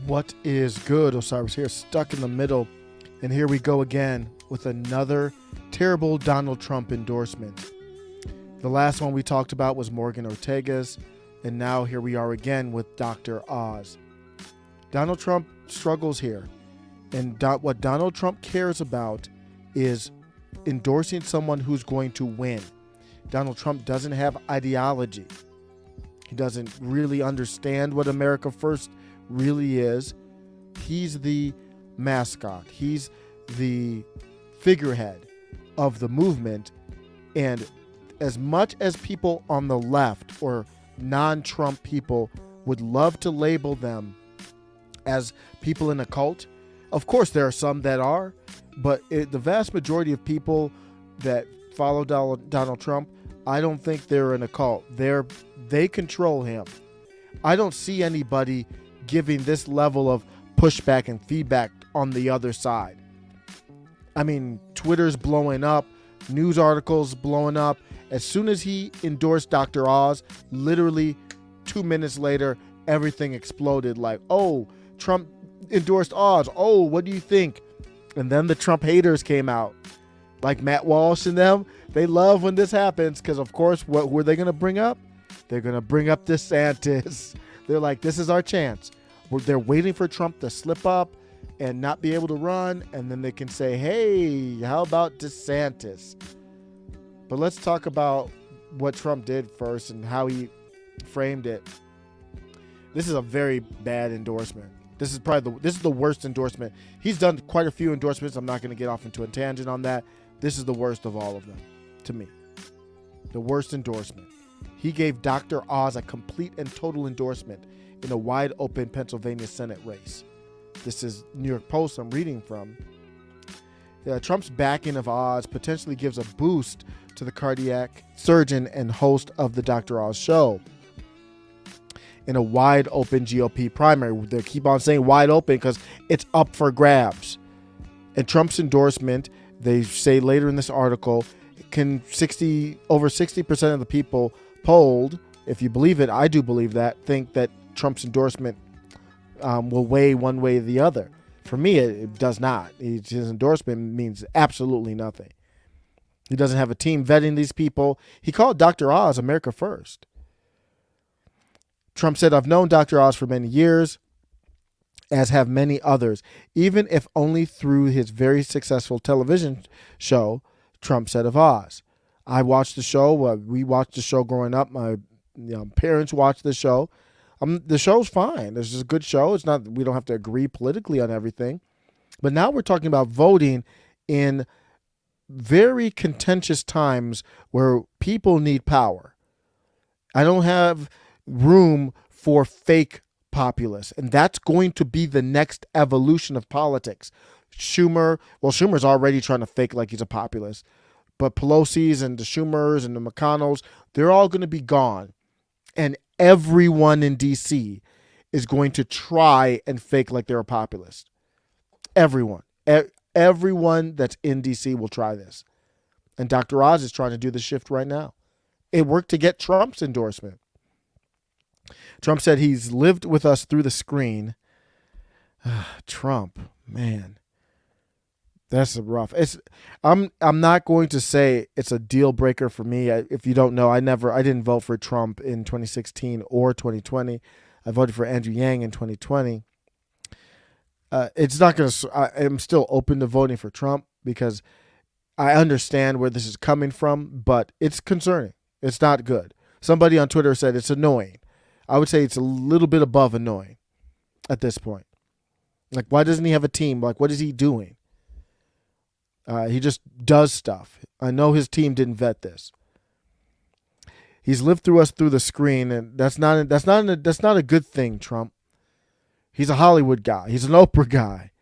What is good? Osiris here, stuck in the middle. And here we go again with another terrible Donald Trump endorsement. The last one we talked about was Morgan Ortega's, and now here we are again with Dr. Oz. Donald Trump struggles here, and what Donald Trump cares about is endorsing someone who's going to win. Donald Trump doesn't have ideology. He doesn't really understand what America First really is. He's the mascot. He's the figurehead of the movement. And as much as people on the left or non-Trump people would love to label them as people in a cult, of course there are some that are, but the vast majority of people that follow Donald Trump, I don't think they're in a cult. They control him. I don't see anybody giving this level of pushback and feedback on the other side. I mean, Twitter's blowing up, news articles blowing up. As soon as he endorsed Dr. Oz, literally 2 minutes later, everything exploded like, oh, Trump endorsed Oz. Oh, what do you think? And then the Trump haters came out, like Matt Walsh and them. They love when this happens because, of course, what were they going to bring up? They're going to bring up DeSantis. They're like, this is our chance. They're waiting for Trump to slip up and not be able to run, and then they can say, hey, how about DeSantis? But let's talk about what Trump did first and how he framed it. This is a very bad endorsement. This is the worst endorsement. He's done quite a few endorsements. I'm not going to get off into a tangent on that. This is the worst of all of them, to me. The worst endorsement. He gave Dr. Oz a complete and total endorsement in a wide open Pennsylvania Senate race. This is New York Post I'm reading from. Trump's backing of Oz potentially gives a boost to the cardiac surgeon and host of the Dr. Oz show in a wide open GOP primary. They keep on saying wide open because it's up for grabs. And Trump's endorsement, they say later in this article, can over 60% of the people polled, if you believe it, I do believe that, think that Trump's endorsement will weigh one way or the other. For me, it does not. His endorsement means absolutely nothing. He doesn't have a team vetting these people. He called Dr. Oz America First. Trump said, I've known Dr. Oz for many years, as have many others, even if only through his very successful television show, Trump said of Oz. I watched the show. We watched the show growing up. My parents watched the show. The show's fine. It's just a good show. It's not. We don't have to agree politically on everything. But now we're talking about voting in very contentious times where people need power. I don't have room for fake populists, and that's going to be the next evolution of politics. Schumer's already trying to fake like he's a populist, but Pelosi's and the Schumers and the McConnells, they're all going to be gone, and everyone in DC is going to try and fake like they're a populist. Everyone that's in DC will try this, and Dr. Oz is trying to do the shift right now. It worked to get Trump's endorsement. Trump said he's lived with us through the screen. Trump, man, that's rough. I'm not going to say it's a deal breaker for me. If you don't know, I didn't vote for Trump in 2016 or 2020. I voted for Andrew Yang in 2020. It's not going to. I'm still open to voting for Trump because I understand where this is coming from, but it's concerning. It's not good. Somebody on Twitter said it's annoying. I would say it's a little bit above annoying at this point. Like, why doesn't he have a team? Like, what is he doing? He just does stuff. I know his team didn't vet this. He's lived through us through the screen, and that's not a good thing, Trump. He's a Hollywood guy. He's an Oprah guy.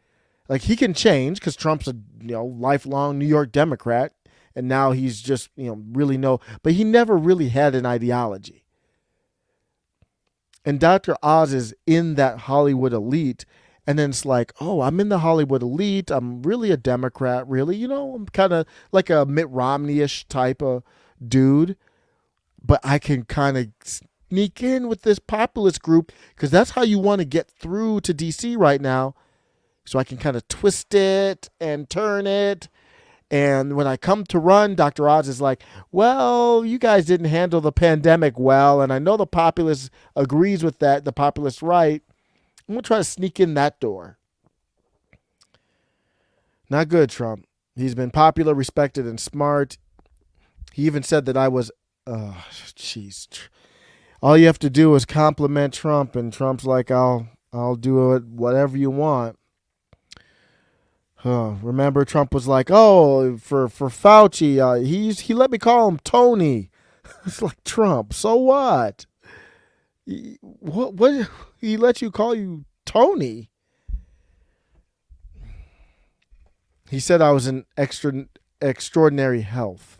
Like, he can change because Trump's a lifelong New York Democrat, and now he's just really but he never really had an ideology. And Dr. Oz is in that Hollywood elite. And then it's like, oh, I'm in the Hollywood elite. I'm really a Democrat, really. I'm kind of like a Mitt Romney-ish type of dude. But I can kind of, sneak in with this populist group because that's how you want to get through to DC right now. So I can kind of twist it and turn it. And when I come to run, Dr. Oz is like, well, you guys didn't handle the pandemic well. And I know the populace agrees with that, the populist right. I'm going to try to sneak in that door. Not good, Trump. He's been popular, respected, and smart. He even said that I was, jeez. All you have to do is compliment Trump, and Trump's like, I'll do it, whatever you want. Remember, Trump was like, oh, for Fauci, he let me call him Tony. It's like, Trump, so what? What he let you call you Tony? He said I was in extraordinary health.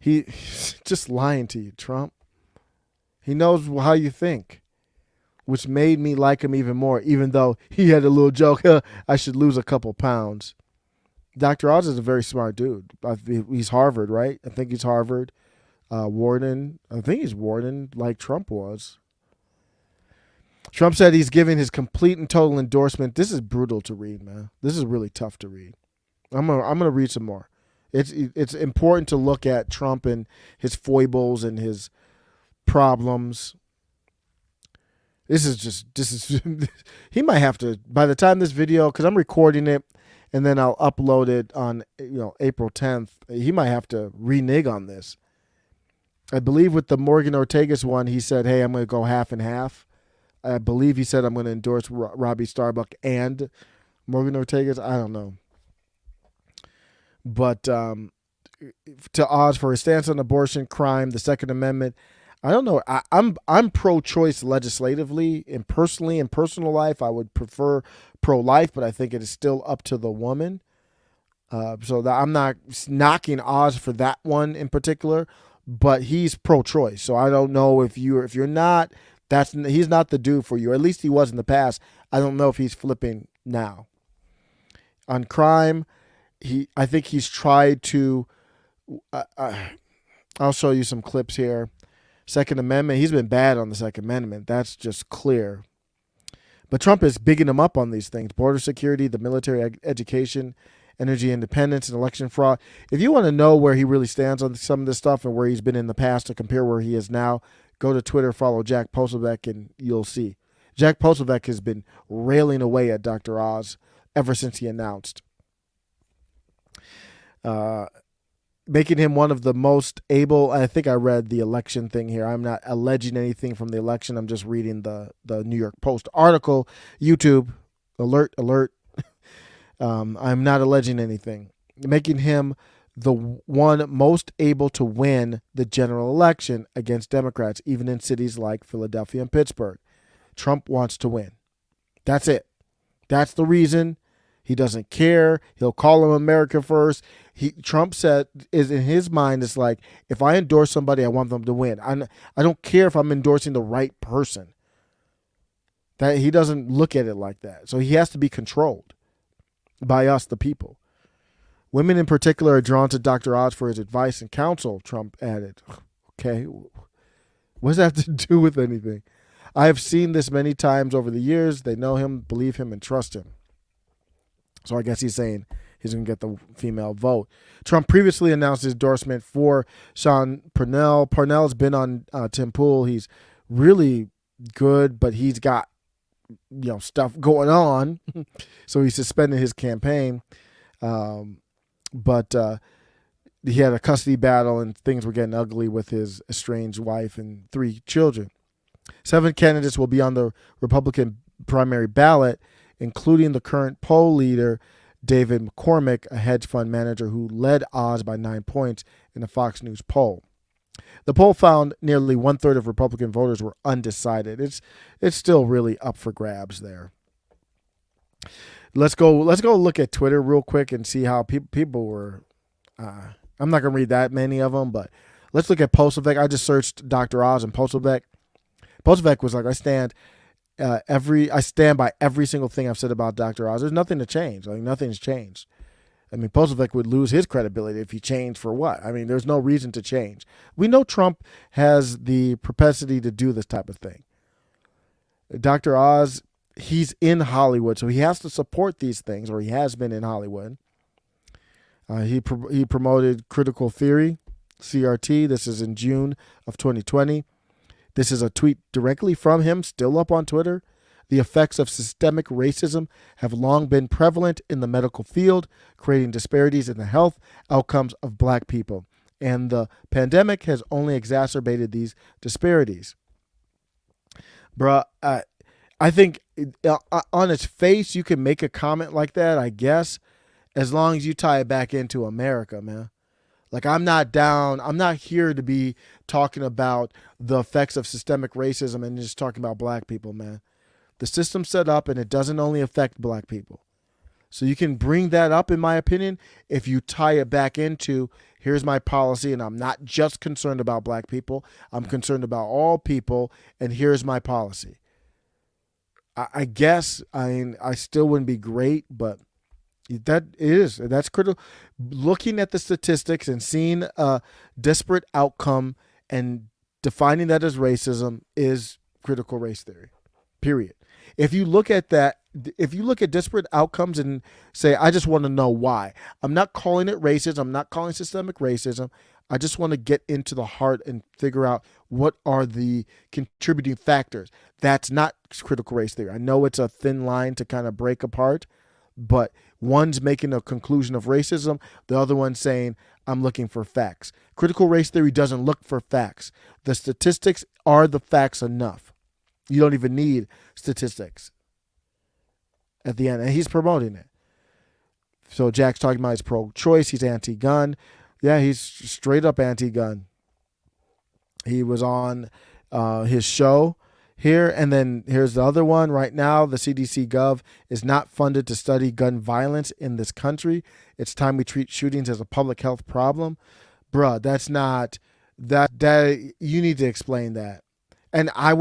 He's just lying to you, Trump. He knows how you think, which made me like him even more, even though he had a little joke, I should lose a couple pounds. Dr. Oz is a very smart dude. He's Harvard, right? I think he's Harvard. Warden. I think he's Warden like Trump was. Trump said he's giving his complete and total endorsement. This is brutal to read, man. This is really tough to read. I'm gonna read some more. It's important to look at Trump and his foibles and his problems. This is he might have to, by the time this video, because I'm recording it and then I'll upload it on April 10th. He might have to renege on this. I believe with the Morgan Ortagus one, he said, hey, I'm going to go half and half. I believe he said I'm going to endorse Robbie Starbuck and Morgan Ortagus. I don't know. But to Oz for his stance on abortion, crime, the Second Amendment, I don't know. I'm pro-choice legislatively and personally in personal life. I would prefer pro-life, but I think it is still up to the woman. So that I'm not knocking Oz for that one in particular, but he's pro-choice. So I don't know if you're not. He's not the dude for you. Or at least he was in the past. I don't know if he's flipping now. On crime, I think he's tried to. I'll show you some clips here. Second Amendment, he's been bad on the Second Amendment. That's just clear. But Trump is bigging him up on these things. Border security, the military education, energy independence, and election fraud. If you want to know where he really stands on some of this stuff and where he's been in the past to compare where he is now, go to Twitter, follow Jack Posobiec, and you'll see. Jack Posobiec has been railing away at Dr. Oz ever since he announced. Making him one of the most able. I think I read the election thing here. I'm not alleging anything from the election. I'm just reading the New York Post article. YouTube, alert. I'm not alleging anything. Making him the one most able to win the general election against Democrats, even in cities like Philadelphia and Pittsburgh. Trump wants to win. That's it. That's the reason. He doesn't care. He'll call him America first. Trump said is in his mind, it's like, if I endorse somebody, I want them to win. I don't care if I'm endorsing the right person. That he doesn't look at it like that. So he has to be controlled by us, the people. Women in particular are drawn to Dr. Oz for his advice and counsel, Trump added. Okay. What does that have to do with anything? I have seen this many times over the years. They know him, believe him, and trust him. So I guess he's saying he's going to get the female vote. Trump previously announced his endorsement for Sean Parnell. Parnell's been on Tim Pool. He's really good, but he's got stuff going on. So he suspended his campaign. But he had a custody battle and things were getting ugly with his estranged wife and 3 children. 7 candidates will be on the Republican primary ballot, including the current poll leader, David McCormick, a hedge fund manager who led Oz by 9 points in a Fox News poll. The poll found nearly 1/3 of Republican voters were undecided. It's still really up for grabs there. Let's go look at Twitter real quick and see how people were. I'm not gonna read that many of them, but let's look at Posobiec. I just searched Dr. Oz and Posobiec. Posobiec was like, I stand by every single thing I've said about Dr. Oz. There's nothing to change. Like nothing's changed. I mean, Posevec would lose his credibility if he changed for what? I mean, there's no reason to change. We know Trump has the propensity to do this type of thing. Dr. Oz, he's in Hollywood, so he has to support these things, or he has been in Hollywood. He promoted critical theory, CRT. This is in June of 2020. This is a tweet directly from him, still up on Twitter. The effects of systemic racism have long been prevalent in the medical field, creating disparities in the health outcomes of black people. And the pandemic has only exacerbated these disparities. Bruh, I think on its face, you can make a comment like that, I guess, as long as you tie it back into America, man. Like, I'm not down. I'm not here to be talking about the effects of systemic racism and just talking about black people, man. The system's set up and it doesn't only affect black people. So you can bring that up, in my opinion, if you tie it back into, here's my policy, and I'm not just concerned about black people. I'm concerned about all people, and here's my policy. I guess, I still wouldn't be great, but that's critical. Looking at the statistics and seeing a disparate outcome and defining that as racism is critical race theory, period. If you look at that, if you look at disparate outcomes and say, I just want to know why, I'm not calling it racism. I'm not calling systemic racism. I just want to get into the heart and figure out what are the contributing factors. That's not critical race theory. I know it's a thin line to kind of break apart, but one's making a conclusion of racism. The other one's saying, I'm looking for facts. Critical race theory doesn't look for facts. The statistics are the facts enough. You don't even need statistics at the end. And he's promoting it. So Jack's talking about he's pro-choice. He's anti-gun. Yeah, he's straight up anti-gun. He was on his show here. And then here's the other one. Right now, the CDC Gov is not funded to study gun violence in this country. It's time we treat shootings as a public health problem. Bruh, that's not, that you need to explain that. And I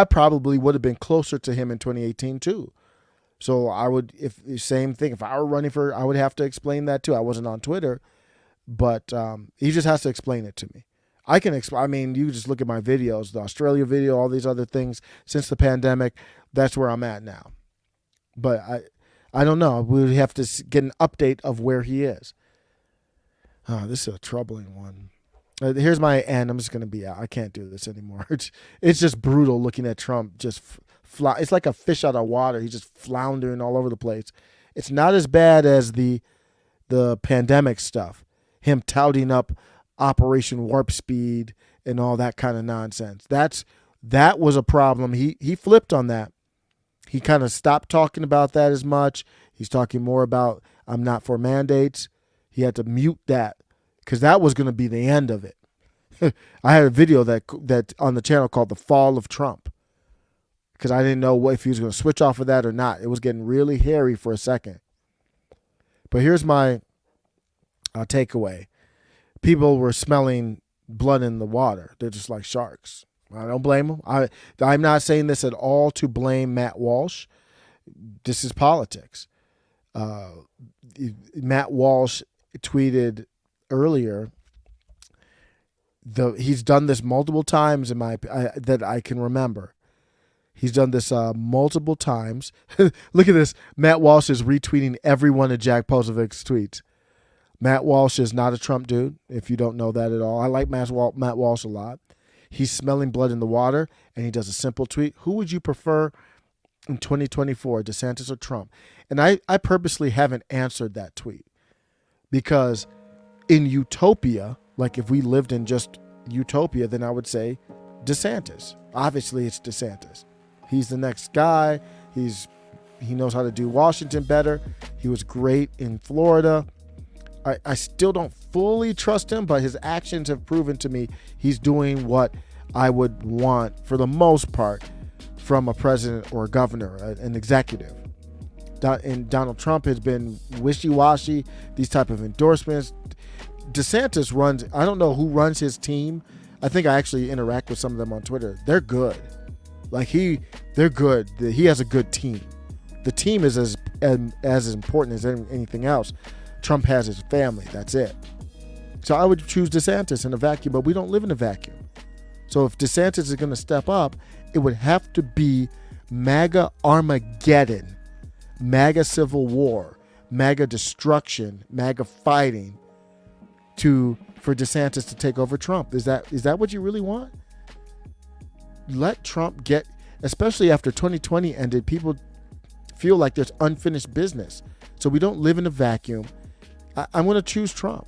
probably would have been closer to him in 2018 too. So I would, same thing, if I were running for, I would have to explain that too. I wasn't on Twitter, but he just has to explain it to me. I can explain. I mean, you just look at my videos, the Australia video, all these other things since the pandemic. That's where I'm at now. But I don't know. We would have to get an update of where he is. Oh, this is a troubling one. Here's my end. I'm just going to be out. I can't do this anymore. It's just brutal looking at Trump just fly. It's like a fish out of water. He's just floundering all over the place. It's not as bad as the pandemic stuff. Him touting up Operation Warp Speed and all that kind of nonsense. That was a problem. He flipped on that. He kind of stopped talking about that as much. He's talking more about, I'm not for mandates. He had to mute that, because that was going to be the end of it. I had a video that on the channel called The Fall of Trump, because I didn't know if he was going to switch off of that or not. It was getting really hairy for a second. But here's my takeaway. People were smelling blood in the water. They're just like sharks. I don't blame them. I'm not saying this at all to blame Matt Walsh. This is politics. Matt Walsh tweeted earlier, he's done this multiple times that I can remember. He's done this multiple times. Look at this. Matt Walsh is retweeting every one of Jack Posevic's tweets. Matt Walsh is not a Trump dude, if you don't know that at all. I like Matt Walsh a lot. He's smelling blood in the water, and he does a simple tweet. Who would you prefer in 2024, DeSantis or Trump? And I purposely haven't answered that tweet, because in utopia, like if we lived in just utopia, then I would say DeSantis. Obviously, it's DeSantis. He's the next guy. He knows how to do Washington better. He was great in Florida. I still don't fully trust him, but his actions have proven to me he's doing what I would want, for the most part, from a president or a governor, an executive. And Donald Trump has been wishy-washy, these type of endorsements. DeSantis runs, I don't know who runs his team. I think I actually interact with some of them on Twitter. They're good. They're good. He has a good team. The team is as important as anything else. Trump has his family. That's it. So I would choose DeSantis in a vacuum, but we don't live in a vacuum. So if DeSantis is going to step up, it would have to be MAGA Armageddon, MAGA Civil War, MAGA destruction, MAGA fighting for DeSantis to take over Trump. Is that what you really want? Let Trump get, especially after 2020 ended, people feel like there's unfinished business. So we don't live in a vacuum. I'm going to choose Trump.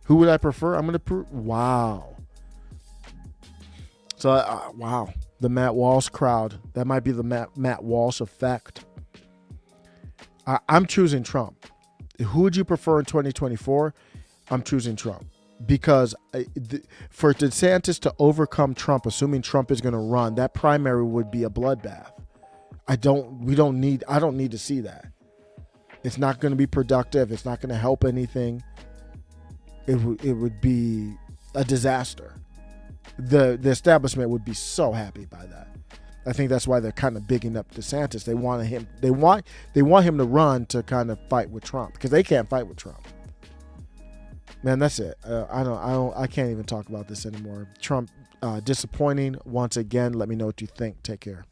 Who would I prefer? I'm going to wow. So, wow. The Matt Walsh crowd. That might be the Matt Walsh effect. I'm choosing Trump. Who would you prefer in 2024? I'm choosing Trump. Because for DeSantis to overcome Trump, assuming Trump is going to run, that primary would be a bloodbath. I don't need to see that. It's not going to be productive. It's not going to help anything. It would be a disaster. The establishment would be so happy by that. I think that's why they're kind of bigging up DeSantis. They want him to run to kind of fight with Trump, because they can't fight with Trump. Man, that's it. I can't even talk about this anymore. Trump, disappointing once again. Let me know what you think. Take care.